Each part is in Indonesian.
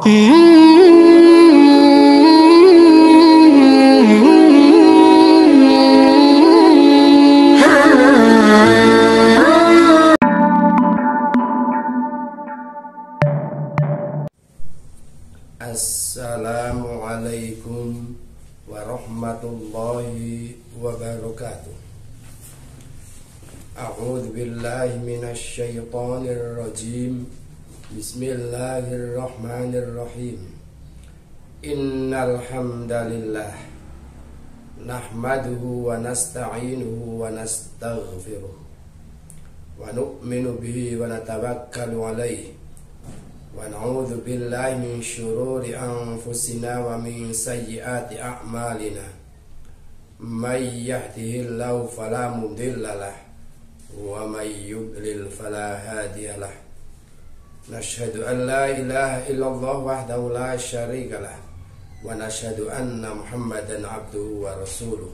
Assalamualaikum warahmatullahi wabarakatuh. A'udzu billahi minasy syaithanir rajim. Bismillahirrahmanirrahim. Innal hamdalillah nahmaduhu wa nasta'inuhu wa nastaghfiruh wa nu'minu bihi wa natawakkalu alaihi wa na'udzu billahi min syururi anfusina wa min sayyiati a'malina. May yahdihillahu fala mudhillalah wa may yudlil fala hadiyalah. Nashhadu an la ilaha illallah wahdahu la syarikalah wa nashhadu anna Muhammadan abduhu wa rasuluh.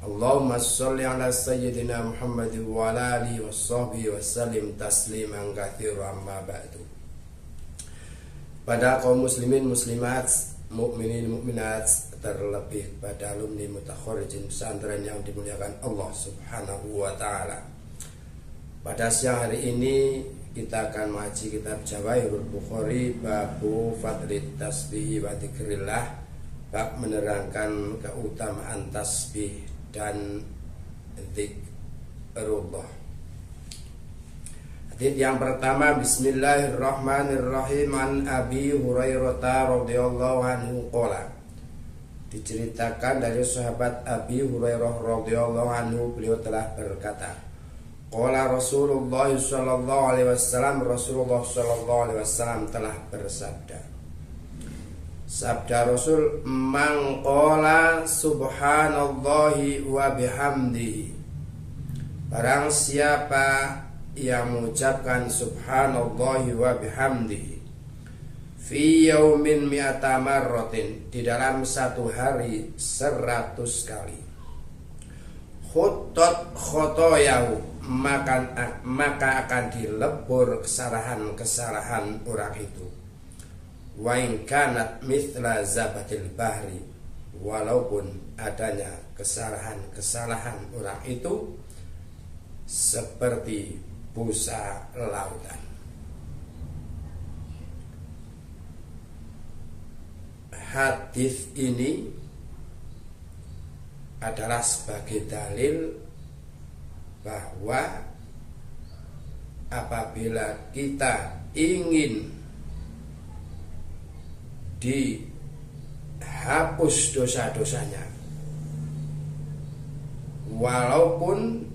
Allahumma sholli ala sayyidina Muhammad wa ala alihi washabbihi wasallim tasliman katsiran amma ba'du. Pada kaum muslimin muslimat, mukminin mukminat, terlebih pada alumni mutakharijin pesantren yang dimuliakan Allah Subhanahu wa taala. Pada siang hari ini kita akan mengaji kitab Jawahirul Bukhari, babu fadlit tasbih wa dzikrillah, bab menerangkan keutamaan tasbih dan zikrullah. Hadits yang pertama, bismillahirrahmanirrahim, an Abi Hurairah radhiyallahu anhu qala. Diceritakan dari sahabat Abi Hurairah radhiyallahu anhu, beliau telah berkata, qala Rasulullah sallallahu alaihi wasallam, Rasulullah sallallahu alaihi wasallam telah bersabda. Sabda Rasul, man qala subhanallahi wa bihamdihi, barang siapa yang mengucapkan subhanallahi wa bihamdihi fi yaumin mi'ata marratin, di dalam satu hari 100 kali, khuttat khotoyahu, maka akan dilebur kesalahan orang itu, wa in kanat mithla zabatil bahri, walaupun adanya kesalahan orang itu seperti busa lautan. Hadis ini adalah sebagai dalil bahwa apabila kita ingin dihapus dosa-dosanya, walaupun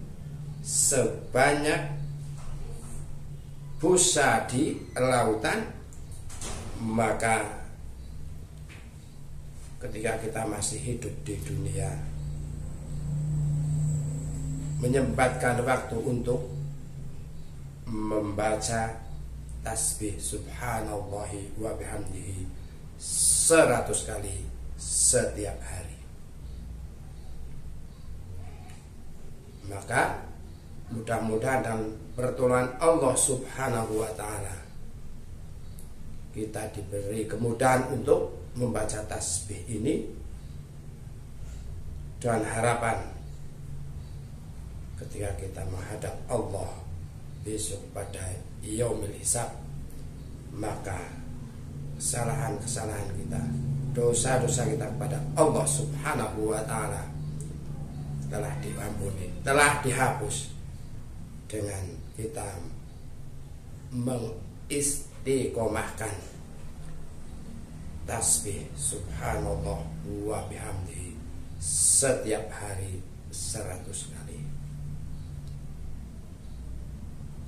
sebanyak busa di lautan, maka ketika kita masih hidup di dunia, menyempatkan waktu untuk membaca tasbih subhanallahi wa bihamdihi 100 kali setiap hari, maka mudah-mudahan dan pertolongan Allah Subhanahu wa taala kita diberi kemudahan untuk membaca tasbih ini, dan harapan ketika kita menghadap Allah besok pada yaumil hisab, maka kesalahan-kesalahan kita, dosa-dosa kita kepada Allah Subhanahu wa taala telah diampuni, telah dihapus dengan kita mengistiqomahkan tasbih subhanallah wa bihamdihi setiap hari 100 kali.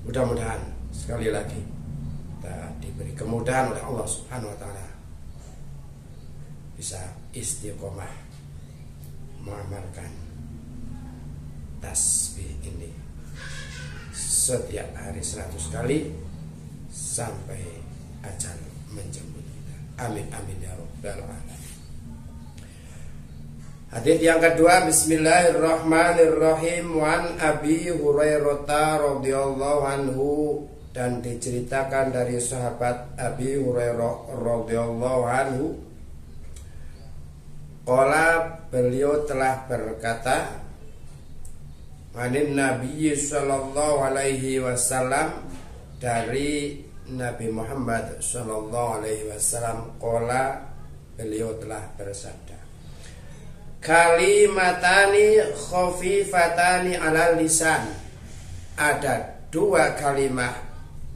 Mudah-mudahan sekali lagi kita diberi kemudahan oleh Allah Subhanahu wa taala, bisa istiqomah mengamalkan tasbih ini setiap hari 100 kali sampai ajal menjemput kita. Amin amin ya rabbal alamin. Hadits yang kedua, bismillahirrahmanirrahim, wan Abi Hurairah radhiyallahu anhu, dan diceritakan dari sahabat Abi Hurairah radhiyallahu anhu, qala, beliau telah berkata, anin Nabi sallallahu alaihi wasallam, dari Nabi Muhammad sallallahu alaihi wasallam, qala, beliau telah bersabda, kalimatani khafifatani alal lisan, ada dua kalimat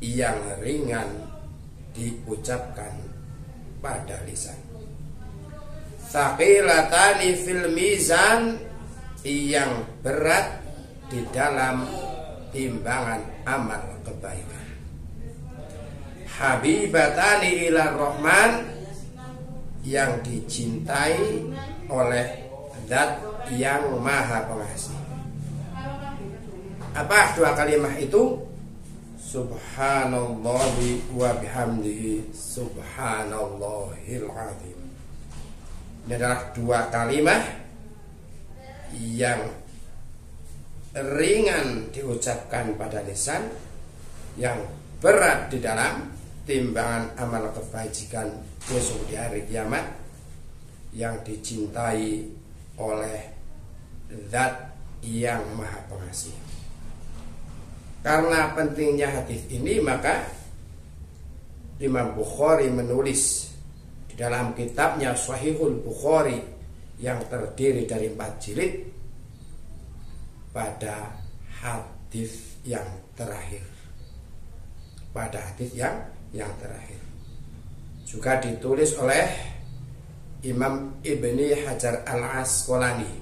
yang ringan diucapkan pada lisan, thaqilatani fil mizan, yang berat di dalam timbangan amal kebaikan, habibatani ila rahman, yang dicintai oleh Zat yang Maha Pengasih. Apa dua kalimat itu? Subhanallahi wa bihamdihi, subhanallahil azim. Ini adalah dua kalimat yang ringan diucapkan pada lisan, yang berat di dalam timbangan amal kebajikan besok di hari kiamat, yang dicintai oleh Zat yang Maha Pengasih. Karena pentingnya hadis ini, maka Imam Bukhari menulis di dalam kitabnya Sahihul Bukhari yang terdiri dari 4 jilid pada hadis yang terakhir. Pada hadis yang terakhir. Juga ditulis oleh Imam Ibni Hajar Al-Asqalani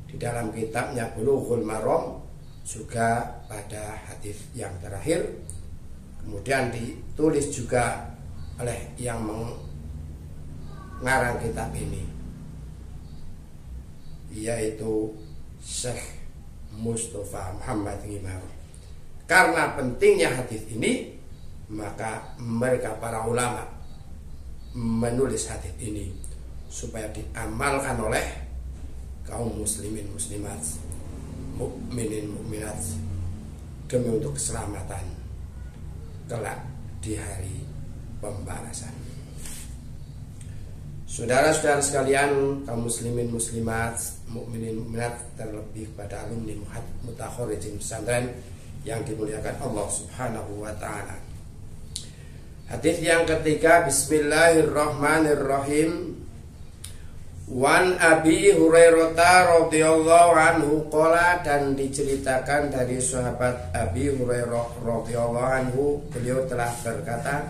di dalam kitabnya Bulughul Maram, juga pada hadis yang terakhir. Kemudian ditulis juga oleh yang mengarang kitab ini, yaitu Syekh Mustafa Muhammad Ngimar. Karena pentingnya hadis ini, maka mereka para ulama menulis hadis ini supaya diamalkan oleh kaum muslimin muslimat, mukminin mukminat, demi untuk keselamatan kelak di hari pembalasan. Saudara-saudara sekalian, kaum muslimin muslimat, mukminin mukminat, terlebih pada alumni mutakharijin pesantren yang dimuliakan Allah Subhanahu wa taala. Hadis yang ketiga, bismillahirrahmanirrahim. Wan Abi Hurairah radhiyallahu anhu qala, dan diceritakan dari sahabat Abi Hurairah radhiyallahu anhu, beliau telah berkata,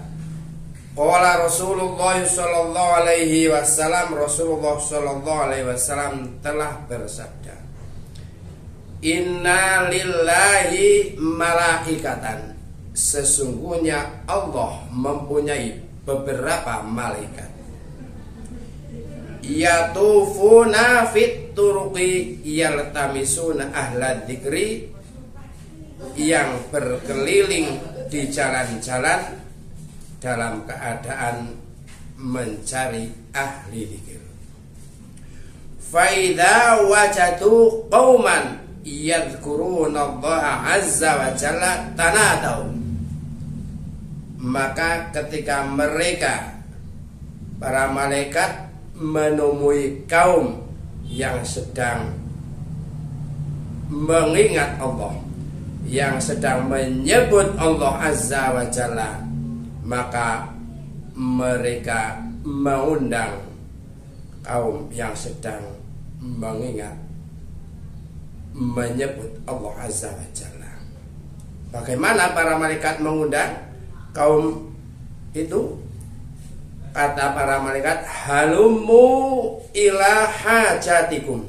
qala Rasulullah sallallahu alaihi wasallam, Rasulullah sallallahu alaihi wasallam telah bersabda, inna lillahi malaikatan, sesungguhnya Allah mempunyai beberapa malaikat, yatufuna fit turuqi yaltamisuna ahla dzikri, yang berkeliling di jalan-jalan dalam keadaan mencari ahli dzikir. Fa idza wajadu qauman yadhkurunallaha azza wa jalla tanadau, maka ketika mereka para malaikat menemui kaum yang sedang mengingat Allah, yang sedang menyebut Allah azza wa jalla, maka mereka mengundang kaum yang sedang mengingat, menyebut Allah azza wa jalla. Bagaimana para malaikat mengundang kaum itu? Kata para malaikat, halumu ila hajatikum,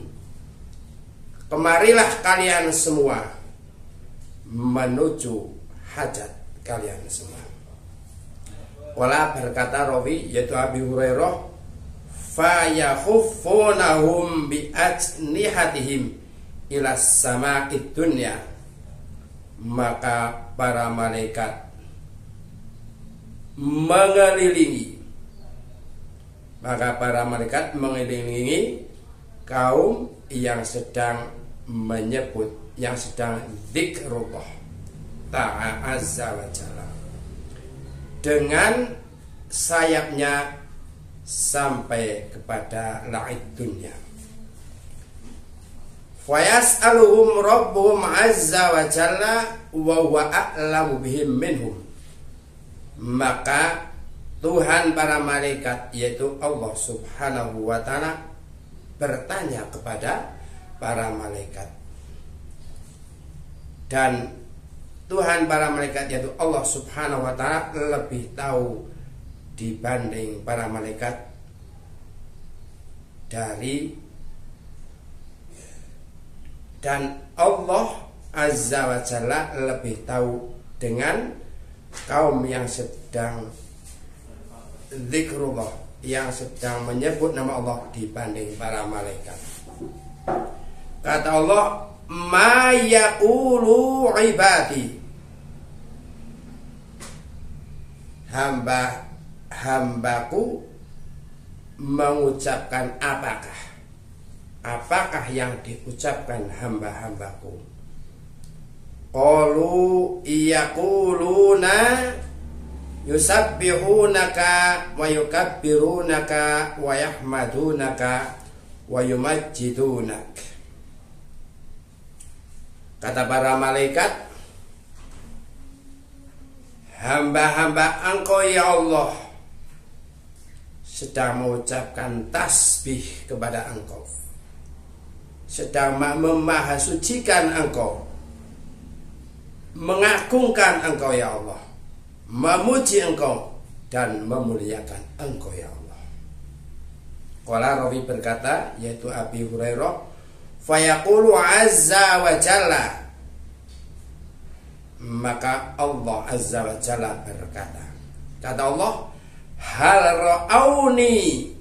kemarilah kalian semua menuju hajat kalian semua. Wala, berkata rawi yaitu Abi Hurairah, fa yakhuffunahum bi ajnihatihim ila sama'id dunya, maka para malaikat mengelilingi, kaum yang sedang menyebut, yang sedang zikrullah, Ta'ala wa jalla, dengan sayapnya sampai kepada langit dunia. Fayas'aluhum rabbuhum azza wa jalla wa huwa a'lamu bihim minhum. Maka Tuhan para malaikat, yaitu Allah subhanahu wa ta'ala, bertanya kepada para malaikat. Dan Tuhan para malaikat, yaitu Allah subhanahu wa ta'ala, lebih tahu dibanding para malaikat dan Allah azza wa jalla lebih tahu dengan kaum yang sedang zikrullah, yang sedang menyebut nama Allah dibanding para malaikat. Kata Allah, ma yaqulu ibadi, hambaku mengucapkan apakah yang diucapkan hamba-hambaku. Qalu yaquluna yusabbihunaka wa yukabbirunaka wa yahmadunaka wa yumajjidunak. Kata para malaikat, hamba-hamba Engkau ya Allah sedang mengucapkan tasbih kepada Engkau, sedang memahasucikan Engkau, mengagungkan Engkau ya Allah, memuji Engkau dan memuliakan Engkau ya Allah. Qala rawi berkata, yaitu Abi Hurairah, fayaqulu azza wa jalla, maka Allah azza wa jalla berkata, kata Allah, hal ra'auni,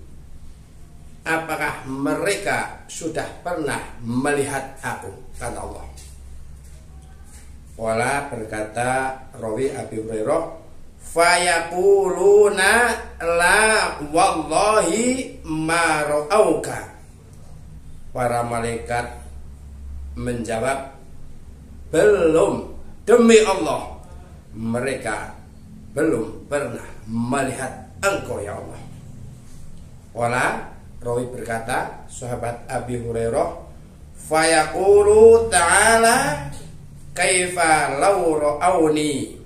apakah mereka sudah pernah melihat aku, kata Allah. Wala berkata rawi Abi Hurairah, fayaquluna la wallahi ma ra'auka. Para malaikat menjawab, belum, demi Allah mereka belum pernah melihat Engkau ya Allah. Wala rawi berkata sahabat Abi Hurairah, fayaqulu ta'ala kaifa law ra'auni,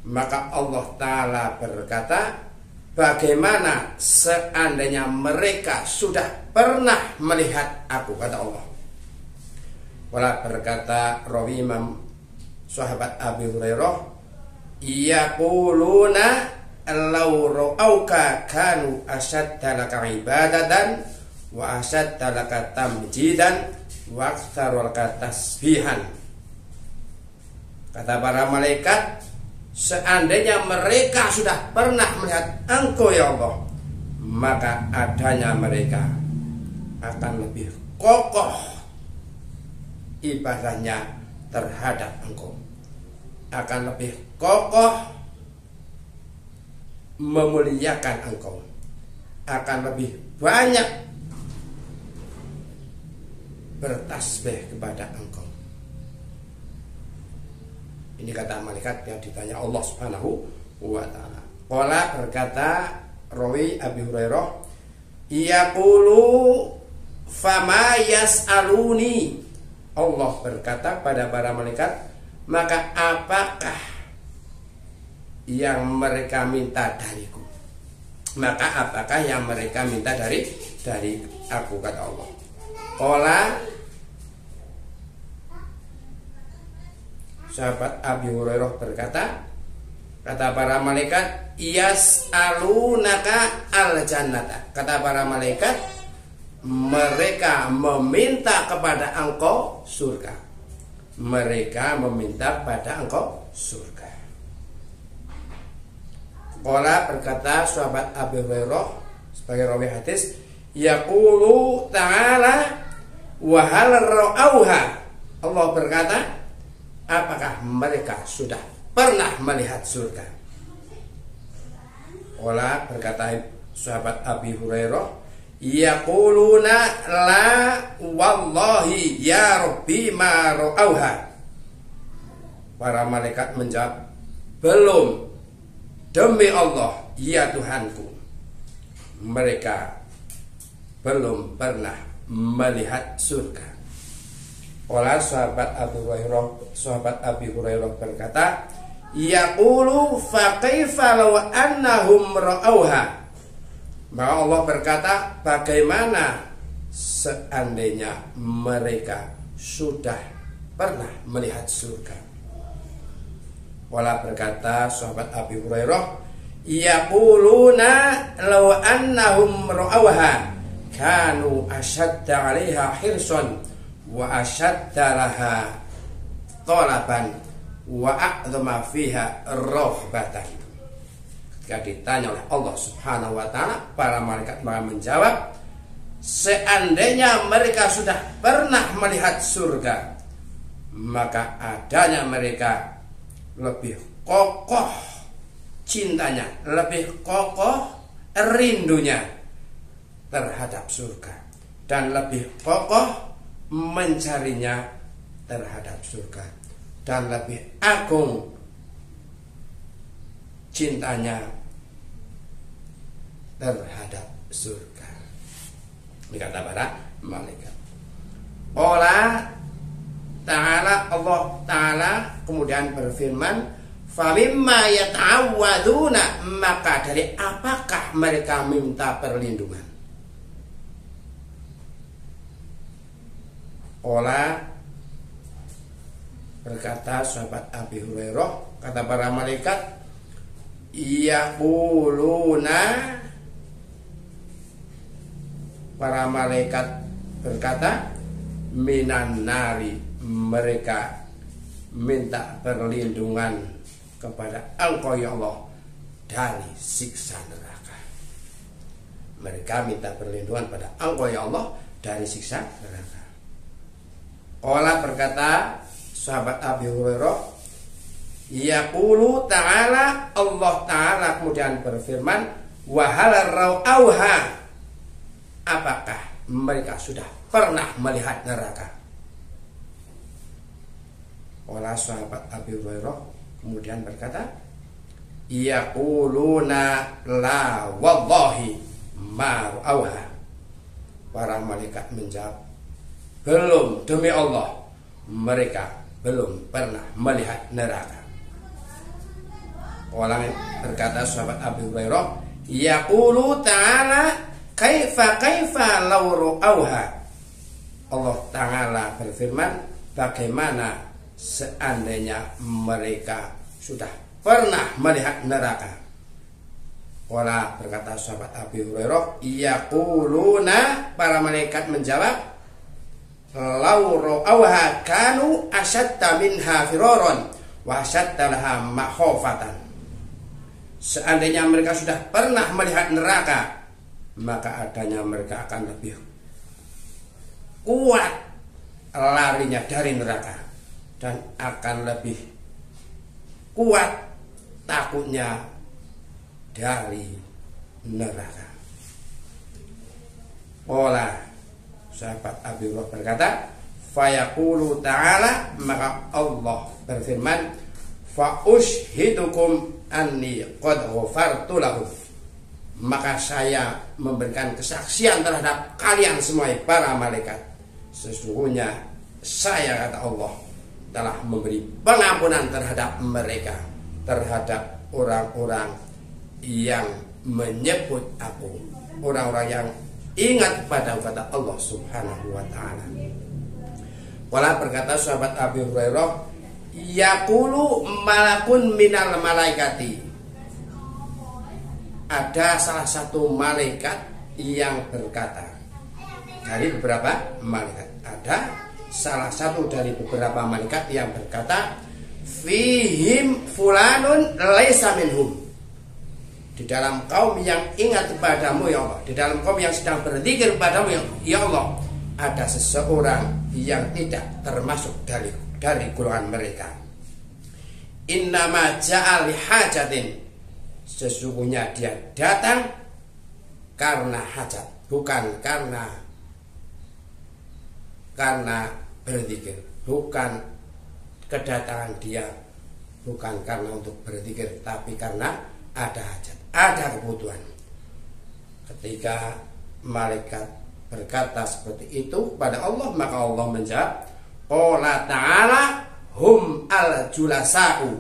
maka Allah Ta'ala berkata, bagaimana seandainya mereka sudah pernah melihat aku, kata Allah. Wala berkata rawi Imam sahabat Abi Hurairah, yaquluna law ra'auka kanu ashadda laka ibadatan wa ashadda laka tamjidan wa aktsaru laka tasbihan. Kata para malaikat, seandainya mereka sudah pernah melihat Engkau ya Allah, maka adanya mereka akan lebih kokoh ibadahnya terhadap Engkau, akan lebih kokoh memuliakan Engkau, akan lebih banyak bertasbih kepada Engkau. Ini kata malaikat yang ditanya Allah subhanahu wa ta'ala. Qala berkata rawi Abi Hurairah, yaqulu fama yas'aluni, Allah berkata pada para malaikat, maka apakah yang mereka minta dariku? Maka apakah yang mereka minta dari aku, kata Allah. Qala, sahabat Abi Hurairah berkata, kata para malaikat, yas'alunaka al-jannata. Kata para malaikat, mereka meminta kepada Engkau surga. Mereka meminta pada Engkau surga. Qala berkata sahabat Abi Hurairah sebagai rawi hadis, yaqulu ta'ala wa hal ra'auha. Allah berkata, apakah mereka sudah pernah melihat surga? Qala berkata sahabat Abi Hurairah, yaquluna la wallahi ya rabbi ma ra'auha. Para malaikat menjawab, belum, demi Allah, ya Tuhanku, mereka belum pernah melihat surga. Oleh sahabat Abi Hurairah berkata, yaqulu fa kaifa law annahum ra'auha. Maka Allah berkata, bagaimana seandainya mereka sudah pernah melihat surga. Wala berkata sahabat Abi Hurairah, yaquluna law annahum ra'auha kanu ashadda 'alaiha hirsan wa ashadda laha talaban wa a'dhama fiha rahbatan. Ketika ditanya oleh Allah Subhanahu wa taala, para malaikat menjawab, seandainya mereka sudah pernah melihat surga, maka adanya mereka lebih kokoh cintanya, lebih kokoh rindunya terhadap surga, dan lebih kokoh mencarinya terhadap surga, dan lebih agung cintanya terhadap surga. Ini kata para malaikat. Allah Ta'ala kemudian berfirman, famimma yata'awwaduna, maka dari apakah mereka minta perlindungan? Berkata sahabat Abi Hurairah, kata para malaikat, yaquluna, para malaikat berkata, minan nari, mereka minta perlindungan kepada Engkau ya Allah dari siksa neraka. Mereka minta perlindungan pada Engkau ya Allah dari siksa neraka. Allah berkata sahabat Abi Hurairah, yaqulu ta'ala, Allah Ta'ala kemudian berfirman, wa hal ra'auha, apakah mereka sudah pernah melihat neraka? Oleh sahabat Abi Hurairah kemudian berkata, yaquluna la wallahi ma ra'auha. Para malaikat menjawab, belum, demi Allah, mereka belum pernah melihat neraka. Orang berkata sahabat Abi Hurairah, yaqulu ta'ala kaifa law ra'auha. Allah Ta'ala berfirman, bagaimana seandainya mereka sudah pernah melihat neraka. Wala berkata sahabat Abi Hurairah, yaquluna, para malaikat menjawab, law ra'auha kanu ashadda minha firaran wa ashadda laha makhofatan. Seandainya mereka sudah pernah melihat neraka, maka adanya mereka akan lebih kuat larinya dari neraka, dan akan lebih kuat takutnya dari neraka. Olah sahabat Abi Hurairah berkata, fayaqulu ta'ala, maka Allah berfirman, fa ushidukum anni qad ghafartu lahum, maka saya memberikan kesaksian terhadap kalian semua para malaikat, sesungguhnya saya, kata Allah, telah memberi pengampunan terhadap mereka, terhadap orang-orang yang menyebut aku, orang-orang yang ingat pada kata Allah Subhanahu wa ta'ala. Wala berkata sahabat Abi Hurairah, yaqulu malakun minal malaikati, ada salah satu malaikat yang berkata, dari beberapa malaikat, ada salah satu dari beberapa malaikat yang berkata, fihim fulanun laisa minhum, di dalam kaum yang ingat kepadamu ya Allah, di dalam kaum yang sedang berzikir kepadamu ya Allah, ada seseorang yang tidak termasuk dari golongan mereka. Innama ja'al hajatin, sesungguhnya dia datang karena hajat, bukan karena berzikir, bukan kedatangan dia bukan karena untuk berzikir, tapi karena ada hajat, ada kebutuhan. Ketika malaikat berkata seperti itu pada Allah, maka Allah menjawab, qala ta'ala hum al-julasa'u.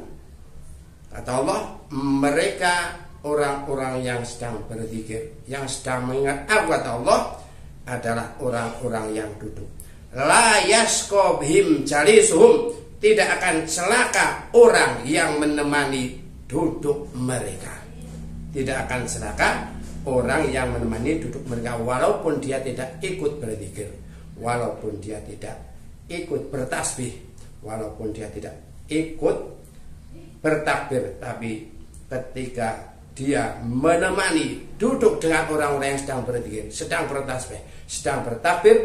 Kata Allah, mereka orang-orang yang sedang berzikir, yang sedang mengingat aku, kata Allah, adalah orang-orang yang duduk. La yasqa bihim jalisuhum, tidak akan celaka orang yang menemani duduk mereka. Tidak akan celaka orang yang menemani duduk mereka, walaupun dia tidak ikut berzikir, walaupun dia tidak ikut bertasbih, walaupun dia tidak ikut bertakbir, tapi ketika dia menemani duduk dengan orang-orang yang sedang berzikir, sedang bertasbih, sedang bertakbir,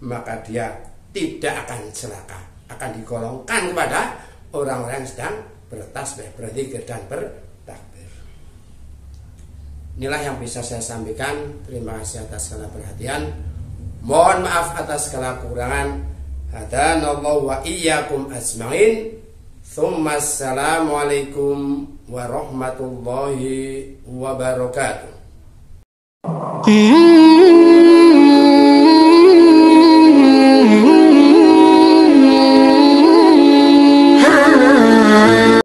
maka dia tidak akan celaka, akan digolongkan kepada orang-orang yang sedang bertasbih, berzikir dan bertakbir. Inilah yang bisa saya sampaikan. Terima kasih atas segala perhatian. Mohon maaf atas segala kekurangan. Hadanallahu wa iyyakum ajmain. Assalamualaikum warahmatullahi wabarakatuh.